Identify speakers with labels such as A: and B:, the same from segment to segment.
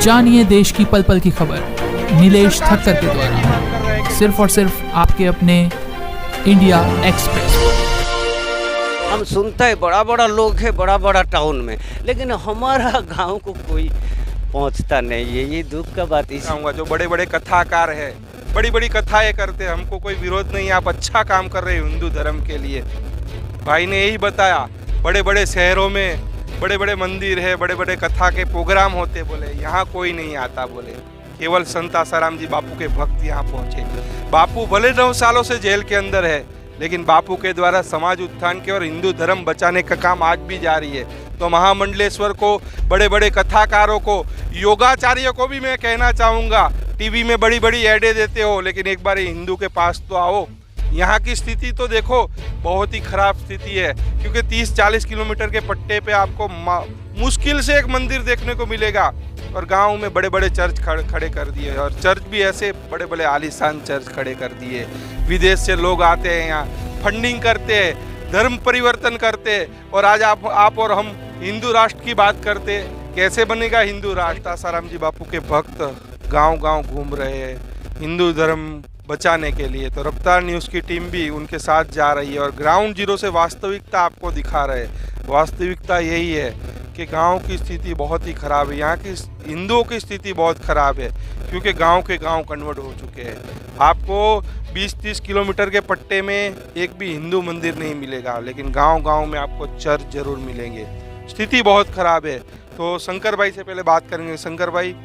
A: जानिए देश की पल पल की खबर नीलेश ठक्कर के द्वारा, सिर्फ और सिर्फ आपके अपने इंडिया एक्सप्रेस।
B: हम सुनते हैं बड़ा बड़ा लोग है बड़ा बड़ा टाउन में, लेकिन हमारा गांव को कोई पहुंचता नहीं है। ये दुख का बात
C: कहूँगा जो बड़े बड़े कथाकार है, बड़ी बड़ी कथाएं करते हैं, हमको कोई विरोध नहीं है। आप अच्छा काम कर रहे हो हिंदू धर्म के लिए। भाई ने यही बताया, बड़े बड़े शहरों में बड़े बड़े मंदिर है, बड़े बड़े कथा के प्रोग्राम होते, बोले यहाँ कोई नहीं आता, बोले केवल संत आसाराम जी बापू के भक्त यहाँ पहुँचे। बापू भले 9 सालों से जेल के अंदर है, लेकिन बापू के द्वारा समाज उत्थान के और हिंदू धर्म बचाने का काम आज भी जारी है। तो महामंडलेश्वर को, बड़े बड़े कथाकारों को, योगाचार्यों को भी मैं कहना चाहूँगा, टीवी में बड़ी बड़ी एडें देते हो, लेकिन एक बार हिंदू के पास तो आओ। यहाँ की स्थिति तो देखो, बहुत ही खराब स्थिति है, क्योंकि 30-40 किलोमीटर के पट्टे पे आपको मुश्किल से एक मंदिर देखने को मिलेगा। और गांव में बड़े बड़े चर्च खड़े कर दिए, और चर्च भी ऐसे बड़े बड़े आलीशान चर्च खड़े कर दिए। विदेश से लोग आते हैं, यहाँ फंडिंग करते हैं, धर्म परिवर्तन करते हैं, और आज आप और हम हिंदू राष्ट्र की बात करते हैं। कैसे बनेगा हिंदू राष्ट्र? आसाराम जी बापू के भक्त गांव गांव घूम रहे हैं हिंदू धर्म बचाने के लिए। तो रफ्तार न्यूज़ की टीम भी उनके साथ जा रही है और ग्राउंड जीरो से वास्तविकता आपको दिखा रहे हैं। वास्तविकता यही है कि गांव की स्थिति बहुत ही ख़राब है। यहाँ की हिंदुओं की स्थिति बहुत ख़राब है, क्योंकि गांव के गांव कन्वर्ट हो चुके हैं। आपको 20-30 किलोमीटर के पट्टे में एक भी हिंदू मंदिर नहीं मिलेगा, लेकिन गांव-गांव में आपको चर्च जरूर मिलेंगे। स्थिति बहुत ख़राब है। तो शंकर भाई से पहले बात करेंगे। शंकर भाई,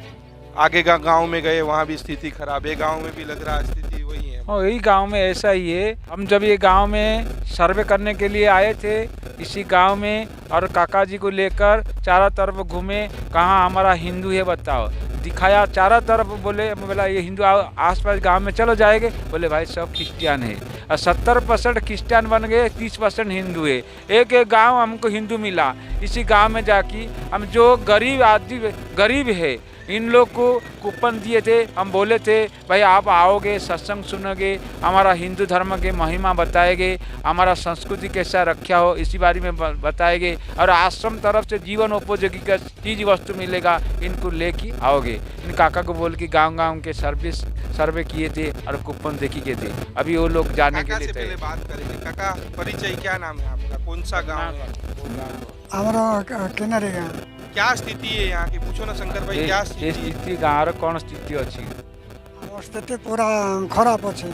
C: आगे का गांव में गए, वहाँ भी स्थिति खराब है, गांव में भी लग रहा है स्थिति वही है।
D: और यही गांव में ऐसा ही है। हम जब ये गांव में सर्वे करने के लिए आए थे इसी गांव में, और काका जी को लेकर चारों तरफ घूमे, कहाँ हमारा हिंदू है बताओ, दिखाया चारों तरफ। बोला ये हिंदू आसपास गांव में चलो जाएंगे, बोले भाई सब क्रिश्चियन है। और 70% क्रिश्चियन बन गए, 30% हिंदू है। एक गांव हमको हिंदू मिला। इसी गांव में जाके हम जो गरीब है, इन लोग को कूपन दिए थे। हम बोले थे भाई आप आओगे, सत्संग सुनोगे, हमारा हिंदू धर्म के महिमा बताएंगे, हमारा संस्कृति कैसा रखा हो इसी बारे में बताएंगे, और आश्रम तरफ से जीवन उपयोगी का चीज़ वस्तु मिलेगा, इनको लेके आओगे। इन काका को बोल के गांव के सर्वे किए थे और कूपन देखी के थे। अभी वो लोग जाने के लिए
C: पहले बात करेंगे। काका, परिचय क्या नाम है आपका, कौन सा गाँव है?
E: हमारा किनारे गाँव।
C: क्या स्थिति है यहाँ की? पूछो ना शंकर भाई, क्या
D: स्थिति गाँव कौन स्थिति अच्छी?
E: स्थिति पूरा खराब अच्छे।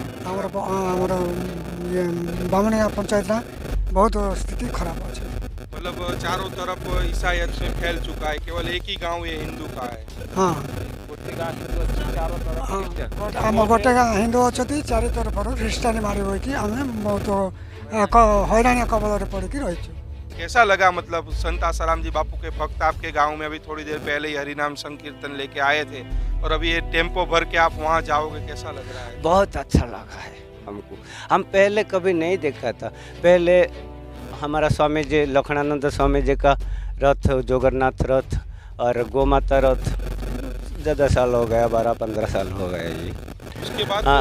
E: बामनिया पंचायत बहुत स्थिति खराब अच्छे।
C: मतलब चारों तरफ ईसाई से फैल चुका है, केवल एक ही गांव ये हिंदू का है।
E: हाँ,
D: गोटे
E: गाँव हिंदू अच्छी, चारि तरफ ख्रीष्टानी मारी होगी। आम बहुत हैरानी कबल पड़की रही।
C: कैसा लगा? मतलब संत आसाराम जी बापू के भक्त आपके गांव में अभी थोड़ी देर पहले ही हरिनाम संकीर्तन लेके आए थे, और अभी ये टेम्पो भर के आप वहां जाओगे, कैसा लग रहा है?
B: बहुत अच्छा लगा है हमको। हम पहले कभी नहीं देखा था। पहले हमारा स्वामी जी लखनानंद स्वामी जी का रथ, जोगन्नाथ रथ और गोमाता रथ ज़्यादा साल हो गया, 12-15 साल हो गए जी।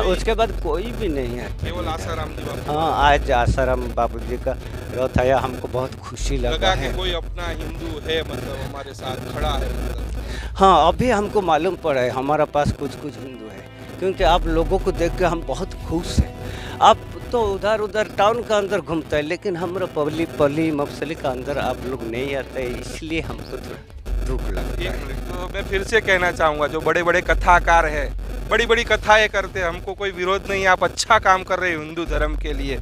B: उसके बाद कोई भी नहीं है,
C: केवल आसाराम जी बापू।
B: हाँ, आज आसाराम बापू जी का रथ आया, हमको बहुत खुशी लगा है।
C: कोई अपना हिंदू है, मतलब हमारे साथ खड़ा है मतलब।
B: हाँ, अभी हमको मालूम पड़ा है हमारा पास कुछ हिंदू है, क्योंकि आप लोगों को देख के हम बहुत खुश हैं। आप तो उधर टाउन का अंदर घूमता है, लेकिन हमारा पली मफसली का अंदर आप लोग नहीं आते, इसलिए हमको थोड़ा दुख लगता है।
C: तो मैं फिर से कहना चाहूँगा, जो बड़े बड़े कथाकार है, बड़ी बड़ी कथाएं करते हैं, हमको कोई विरोध नहीं है। आप अच्छा काम कर रहे हो हिंदू धर्म के लिए।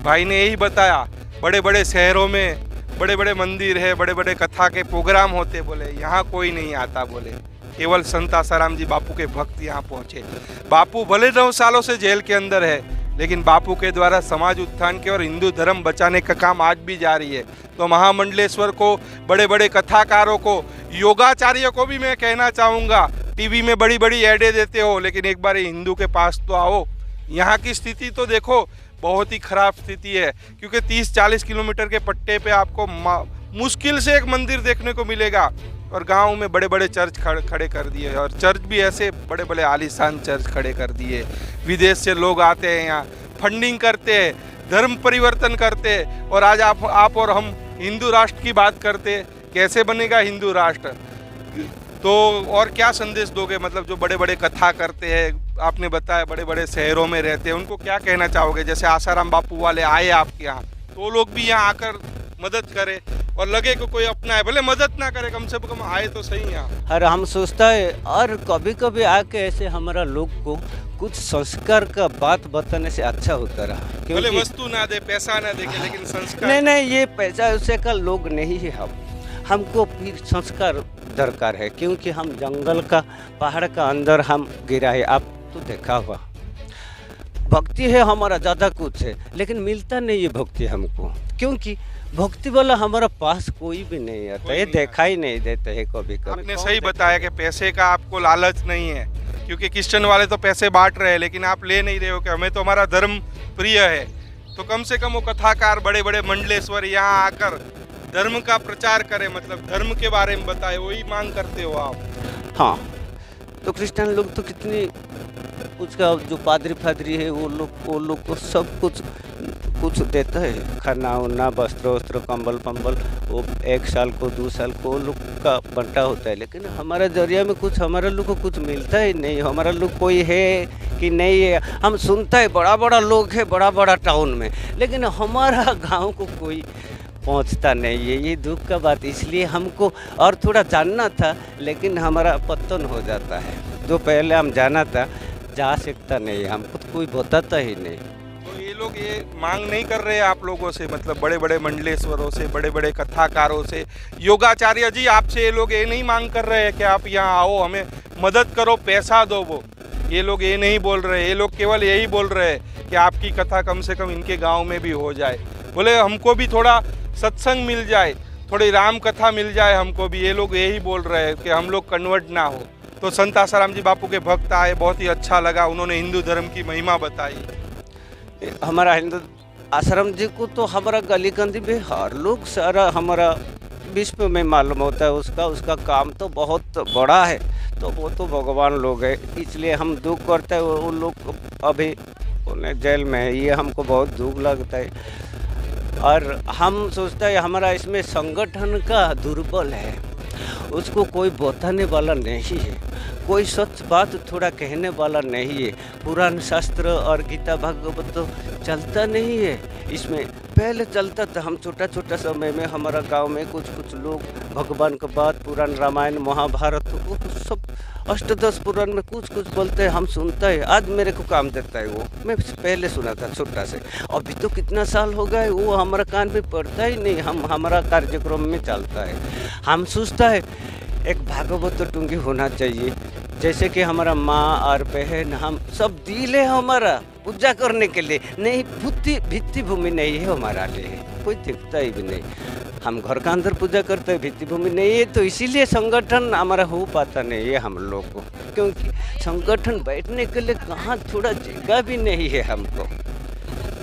C: भाई ने यही बताया, बड़े बड़े शहरों में बड़े बड़े मंदिर है, बड़े बड़े कथा के प्रोग्राम होते, बोले यहाँ कोई नहीं आता, बोले केवल संत आसाराम जी बापू के भक्त यहाँ पहुँचे। बापू भले 9 सालों से जेल के अंदर है, लेकिन बापू के द्वारा समाज उत्थान के और हिंदू धर्म बचाने का काम आज भी जारी है। तो महामंडलेश्वर को, बड़े बड़े कथाकारों को, योगाचार्यों को भी मैं कहना चाहूँगा, टीवी में बड़ी बड़ी एडें देते हो, लेकिन एक बार हिंदू के पास तो आओ। यहाँ की स्थिति तो देखो, बहुत ही खराब स्थिति है, क्योंकि 30-40 किलोमीटर के पट्टे पे आपको मुश्किल से एक मंदिर देखने को मिलेगा, और गांव में बड़े बड़े चर्च खड़े कर दिए, और चर्च भी ऐसे बड़े बड़े आलीशान चर्च खड़े कर दिए। विदेश से लोग आते हैं, यहाँ फंडिंग करते हैं, धर्म परिवर्तन करते हैं, और आज आप और हम हिंदू राष्ट्र की बात करते। कैसे बनेगा हिंदू राष्ट्र? तो और क्या संदेश दोगे, मतलब जो बड़े बड़े कथा करते हैं, आपने बताया बड़े बड़े शहरों में रहते हैं, उनको क्या कहना चाहोगे? जैसे आसाराम बापू वाले आए आपके यहाँ, तो वो लोग भी यहाँ आकर मदद करे और लगे कि कोई अपना है, भले मदद ना करे, कम से कम आए तो सही यहाँ।
B: और हम सोचता है, और कभी कभी आके ऐसे हमारा लोग को कुछ संस्कार का बात बताने से अच्छा होता रहा।
C: भले वस्तु ना दे, पैसा ना देके, लेकिन संस्कार।
B: नहीं नहीं, ये पैसा वैसे का लोग नहीं है हमको फिर संस्कार दरकार है, क्योंकि हम जंगल का पहाड़ का अंदर हम गिरा है। आप तो देखा हुआ, भक्ति है हमारा ज़्यादा कुछ है, लेकिन मिलता नहीं है भक्ति हमको, क्योंकि भक्ति वाला हमारा पास कोई भी नहीं आता, ये देखा ही नहीं देते है कभी कभी।
C: आपने सही बताया कि पैसे का आपको लालच नहीं है, क्योंकि क्रिश्चियन वाले तो पैसे बांट रहे हैं, लेकिन आप ले नहीं रहे हो कि हमें तो हमारा धर्म प्रिय है। तो कम से कम वो कथाकार, बड़े बड़े मंडलेश्वर यहाँ आकर धर्म का प्रचार करें, मतलब धर्म के बारे में बताए, वही मांग करते हो आप।
B: हाँ, तो क्रिश्चियन लोग तो कितनी, उसका जो पादरी फादरी है वो लोग को सब कुछ देता है, खाना उना, वस्त्र वस्त्र, कंबल पंबल, वो 1 साल को 2 साल को वो लोग का बंटा होता है। लेकिन हमारा जरिया में कुछ हमारा लोग को कुछ मिलता ही नहीं। हमारा लोग कोई है कि नहीं है, हम सुनता है बड़ा बड़ा लोग है बड़ा बड़ा टाउन में, लेकिन हमारा गांव को कोई पहुंचता नहीं है। ये दुख का बात, इसलिए हमको और थोड़ा जानना था, लेकिन हमारा पतन हो जाता है। जो पहले हम जाना था, जा सकता नहीं, हमको तो कोई बताता ही नहीं।
C: तो ये लोग ये मांग नहीं कर रहे आप लोगों से, मतलब बड़े बड़े मंडलेश्वरों से, बड़े बड़े कथाकारों से, योगाचार्य जी आपसे ये लोग ये नहीं मांग कर रहे हैं कि आप यहाँ आओ, हमें मदद करो, पैसा दो, वो ये लोग ये नहीं बोल रहे। ये लोग केवल यही बोल रहे हैं कि आपकी कथा कम से कम इनके गाँव में भी हो जाए, बोले हमको भी थोड़ा सत्संग मिल जाए, थोड़ी राम कथा मिल जाए हमको भी। ये लोग यही बोल रहे हैं कि हम लोग कन्वर्ट ना हो। तो संत आसाराम जी बापू के भक्त आए, बहुत ही अच्छा लगा, उन्होंने हिंदू धर्म की महिमा बताई।
B: हमारा हिंदू आश्रम जी को तो हमारा गली गंदी में हर लोग सारा हमारा विश्व में मालूम होता है। उसका काम तो बहुत बड़ा है, तो वो तो भगवान लोग है, इसलिए हम दुख करते हैं। वो लोग अभी उन्हें जेल में है, ये हमको बहुत दुख लगता है। और हम सोचते हैं हमारा इसमें संगठन का दुर्बल है, उसको कोई बताने वाला नहीं है, कोई सच बात थोड़ा कहने वाला नहीं है। पुराण शास्त्र और गीता भागवत तो चलता नहीं है इसमें। पहले चलता था, हम छोटा समय में हमारा गांव में कुछ लोग भगवान का बात, पुराण रामायण महाभारत, वो सब अष्टदश पुराण में कुछ बोलते हैं, हम सुनते हैं। आज मेरे को काम देता है वो, मैं पहले सुना था छोटा से, अभी तो कितना साल हो गए वो हमारा कान पे पड़ता ही नहीं। हमारा कार्यक्रम में चलता है। हम सोचता है एक भागवत टुंगी होना चाहिए, जैसे कि हमारा माँ और बहन, हम सब दिल है हमारा पूजा करने के लिए, नहीं भित्ति भूमि नहीं है हमारा लिए, कोई दिखता ही भी नहीं। हम घर का अंदर पूजा करते हैं, भित्ति भूमि नहीं है, तो इसीलिए संगठन हमारा हो पाता नहीं है हम लोग को, क्योंकि संगठन बैठने के लिए कहाँ थोड़ा जगह भी नहीं है हमको,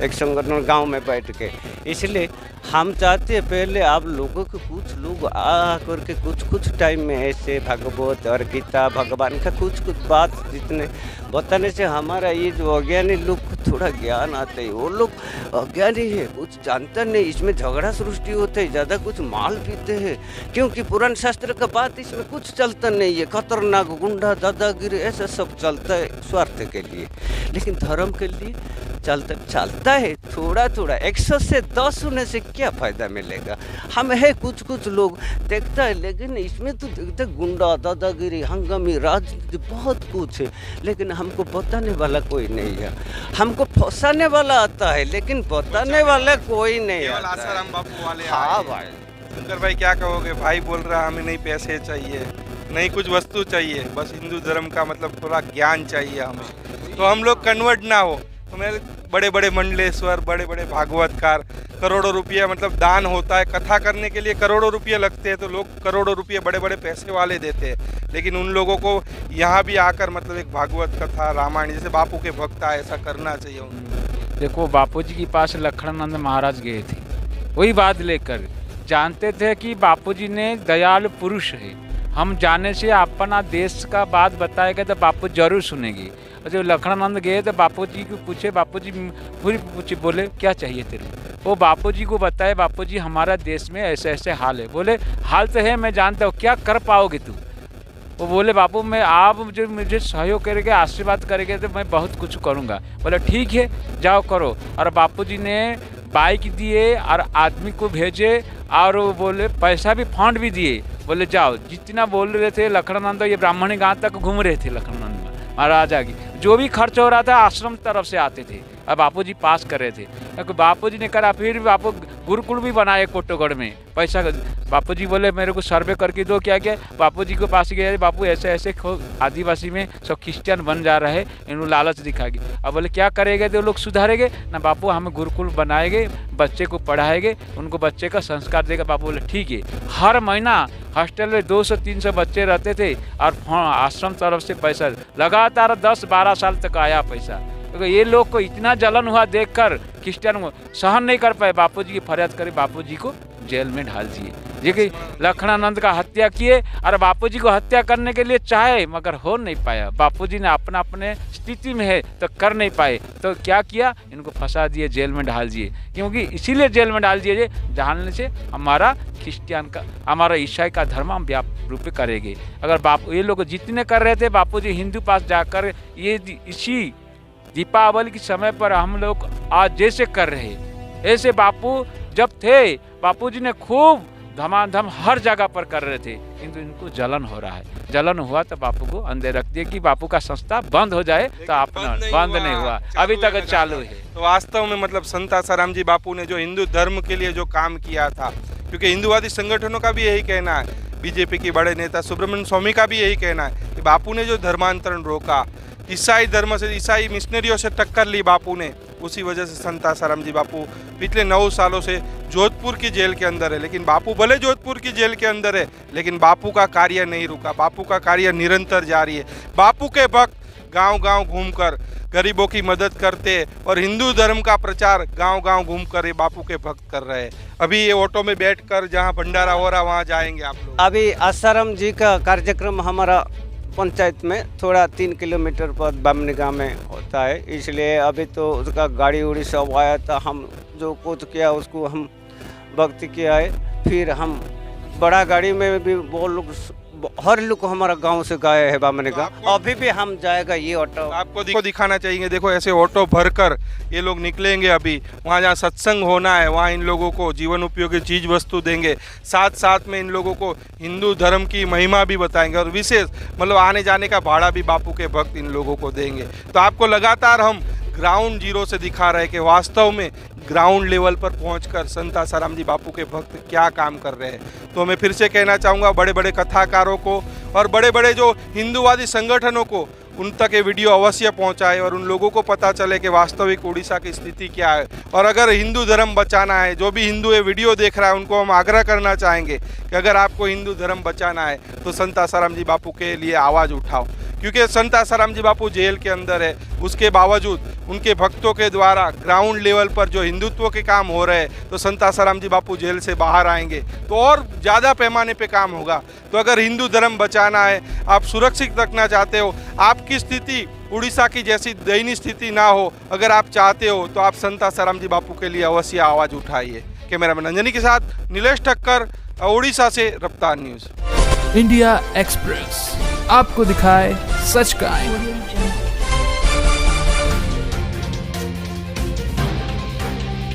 B: एक संगठन गांव में बैठ के। इसलिए हम चाहते हैं पहले आप लोगों को, कुछ लोग आ करके कुछ टाइम में ऐसे भागवत और गीता भगवान का कुछ बात जितने बताने से हमारा ये जो अज्ञानी लोग को थोड़ा ज्ञान आता है। वो लोग अज्ञानी है, कुछ जानता नहीं, इसमें झगड़ा सृष्टि होता है, ज़्यादा कुछ माल पीते हैं, क्योंकि पुराण शास्त्र का बात इसमें कुछ चलता नहीं है। खतरनाक गुंडा दादागिरी ऐसा सब चलता है स्वार्थ के लिए, लेकिन धर्म के लिए चलता है थोड़ा 100 से 10 होने से क्या फ़ायदा मिलेगा। हम है कुछ लोग देखता है, लेकिन इसमें तो देखते गुंडा दादागिरी हंगामी राजनीति बहुत कुछ है, लेकिन हमको बताने वाला कोई नहीं है। हमको फंसाने वाला आता है, लेकिन बताने वाला कोई नहीं आता।
C: आसाराम बापू वाले
B: हाँ
C: आए।
B: भाई,
C: शंकर भाई क्या कहोगे? भाई बोल रहा हमें नहीं पैसे चाहिए, नहीं कुछ वस्तु चाहिए, बस हिंदू धर्म का मतलब थोड़ा ज्ञान चाहिए हमें, तो हम लोग कन्वर्ट ना हो। तो मेरे बड़े बड़े मंडलेश्वर, बड़े बड़े भागवतकार, करोड़ों रुपये मतलब दान होता है, कथा करने के लिए करोड़ों रुपये लगते हैं, तो लोग करोड़ों रुपये बड़े बड़े पैसे वाले देते हैं, लेकिन उन लोगों को यहाँ भी आकर मतलब एक भागवत कथा रामायण जैसे बापू के भक्त आए, ऐसा करना चाहिए उनको।
D: देखो, बापूजी के पास लखनानंद महाराज गए थे, वही बात लेकर जानते थे कि बापूजी ने दयालु पुरुष है, हम जाने से अपना देश का बात बताएगा तो बापू जरूर सुनेंगे। और जब लखनानंद गए तो बापूजी को पूछे, बापूजी पूरी पूछे, बोले क्या चाहिए तेरे? वो बापूजी को बताए, बापूजी हमारा देश में ऐसे ऐसे हाल है। बोले हाल तो है, मैं जानता हूँ, क्या कर पाओगे तू? वो बोले बापू मैं आप जो मुझे सहयोग करेंगे आशीर्वाद करेंगे तो मैं बहुत कुछ करूँगा। बोले ठीक है जाओ करो। और बापूजी ने बाइक दिए और आदमी को भेजे और वो बोले पैसा भी फंड भी दिए। बोले जाओ जितना बोल रहे थे लखनानंद ये ब्राह्मणी गांव तक घूम रहे थे लखनानंद महाराजा की, जो भी खर्च हो रहा था आश्रम तरफ से आते थे और बापूजी पास कर रहे थे। क्योंकि बापूजी ने करा फिर बापू गुरुकुल भी बनाए कोटोगढ़ में पैसा। बापूजी बोले मेरे को सर्वे करके दो क्या क्या। बापूजी के पास गए बापू ऐसे ऐसे आदिवासी में सब क्रिश्चियन बन जा रहे हैं, इनको लालच दिखाएगी। अब बोले क्या करेंगे तो लोग सुधारेंगे ना बापू, हमें गुरुकुल बनाएंगे बच्चे को पढ़ाएंगे उनको बच्चे का संस्कार देगा। बापू बोले ठीक है। हर महीना हॉस्टल में 200-300 बच्चे रहते थे और आश्रम तरफ से पैसा लगातार 10-12 साल तक आया पैसा। क्योंकि ये लोग को इतना जलन हुआ देखकर क्रिश्चियन को सहन नहीं कर पाए, बापूजी की फरियाद करे बापूजी को जेल में डाल दिए। ये कि लखनानंद का हत्या किए और बापूजी को हत्या करने के लिए चाहे मगर हो नहीं पाया। बापूजी ने अपना अपने स्थिति में है तो कर नहीं पाए तो क्या किया, इनको फंसा दिए जेल में डाल दिए। क्योंकि इसीलिए जेल में डाल दिए डालने से हमारा क्रिश्चियन का हमारा ईसाई का धर्म हम व्यापक रूप में करेंगे। अगर बापू ये लोग जितने कर रहे थे बापूजी हिंदू पास जाकर ये इसी दीपावली के समय पर हम लोग आज जैसे कर रहे ऐसे बापू जब थे बापूजी ने खूब धमाधम हर जगह पर कर रहे थे, किंतु इनको जलन हो रहा है। जलन हुआ तो बापू को अंदर रख दिया कि बापू का संस्था बंद हो जाए तो अपना बंद नहीं हुआ, अभी तक चालू है।
C: तो वास्तव में मतलब संत आसाराम जी बापू ने जो हिंदू धर्म के लिए जो काम किया था, क्योंकि हिंदूवादी संगठनों का भी यही कहना है, बीजेपी के बड़े नेता सुब्रमण्यम स्वामी का भी यही कहना है कि बापू ने जो धर्मांतरण रोका, ईसाई धर्म से ईसाई मिशनरियों से टक्कर ली बापू ने, उसी वजह से संत आसाराम जी बापू पिछले 9 सालों से जोधपुर की जेल के अंदर है। लेकिन बापू भले जोधपुर की जेल के अंदर है लेकिन बापू का कार्य नहीं रुका, बापू का कार्य निरंतर जारी है। बापू के भक्त गांव-गांव घूमकर गरीबों की मदद करते और हिंदू धर्म का प्रचार गांव-गांव घूमकर ये बापू के भक्त कर रहे हैं। अभी ये ऑटो में बैठकर जहां भंडारा हो रहा वहां जाएंगे आप लोग।
B: अभी आसाराम जी का कार्यक्रम हमारा पंचायत में थोड़ा 3 किलोमीटर पर बामनी गाँव में होता है, इसलिए अभी तो उसका गाड़ी उड़ी सब आया था। हम जो कुछ किया उसको हम भक्ति किया है। फिर हम बड़ा गाड़ी में भी वो लोग हर लोग हमारा गांव से गए हैं बामनी का, अभी भी हम जाएगा ये ऑटो।
C: आपको दिखाना चाहिए, देखो ऐसे ऑटो भरकर ये लोग निकलेंगे। अभी वहाँ जहाँ सत्संग होना है वहाँ इन लोगों को जीवन उपयोगी चीज़ वस्तु देंगे, साथ साथ में इन लोगों को हिंदू धर्म की महिमा भी बताएंगे और विशेष मतलब आने जाने का भाड़ा भी बापू के भक्त इन लोगों को देंगे। तो आपको लगातार हम ग्राउंड जीरो से दिखा रहे हैं कि वास्तव में ग्राउंड लेवल पर पहुंचकर संत आसाराम जी बापू के भक्त क्या काम कर रहे हैं। तो मैं फिर से कहना चाहूँगा बड़े बड़े कथाकारों को और बड़े बड़े जो हिंदूवादी संगठनों को उन तक ये वीडियो अवश्य पहुंचाए और उन लोगों को पता चले कि वास्तविक उड़ीसा की स्थिति क्या है। और अगर हिंदू धर्म बचाना है, जो भी हिंदू ये वीडियो देख रहा है उनको हम आग्रह करना चाहेंगे कि अगर आपको हिंदू धर्म बचाना है तो संत आसाराम जी बापू के लिए आवाज़ उठाओ। क्योंकि संत आसाराम जी बापू जेल के अंदर है, उसके बावजूद उनके भक्तों के द्वारा ग्राउंड लेवल पर जो हिंदुत्व के काम हो रहे हैं, तो संत आसाराम जी बापू जेल से बाहर आएंगे तो और ज़्यादा पैमाने पे काम होगा। तो अगर हिंदू धर्म बचाना है, आप सुरक्षित रखना चाहते हो, आपकी स्थिति उड़ीसा की जैसी दयनीय स्थिति ना हो, अगर आप चाहते हो तो आप संत आसाराम जी बापू के लिए अवश्य आवाज़ उठाइए। कैमरामैन अंजनी के साथ नीलेश ठक्कर, उड़ीसा से रफ्तार न्यूज़।
A: इंडिया एक्सप्रेस आपको दिखाए सच का आईना।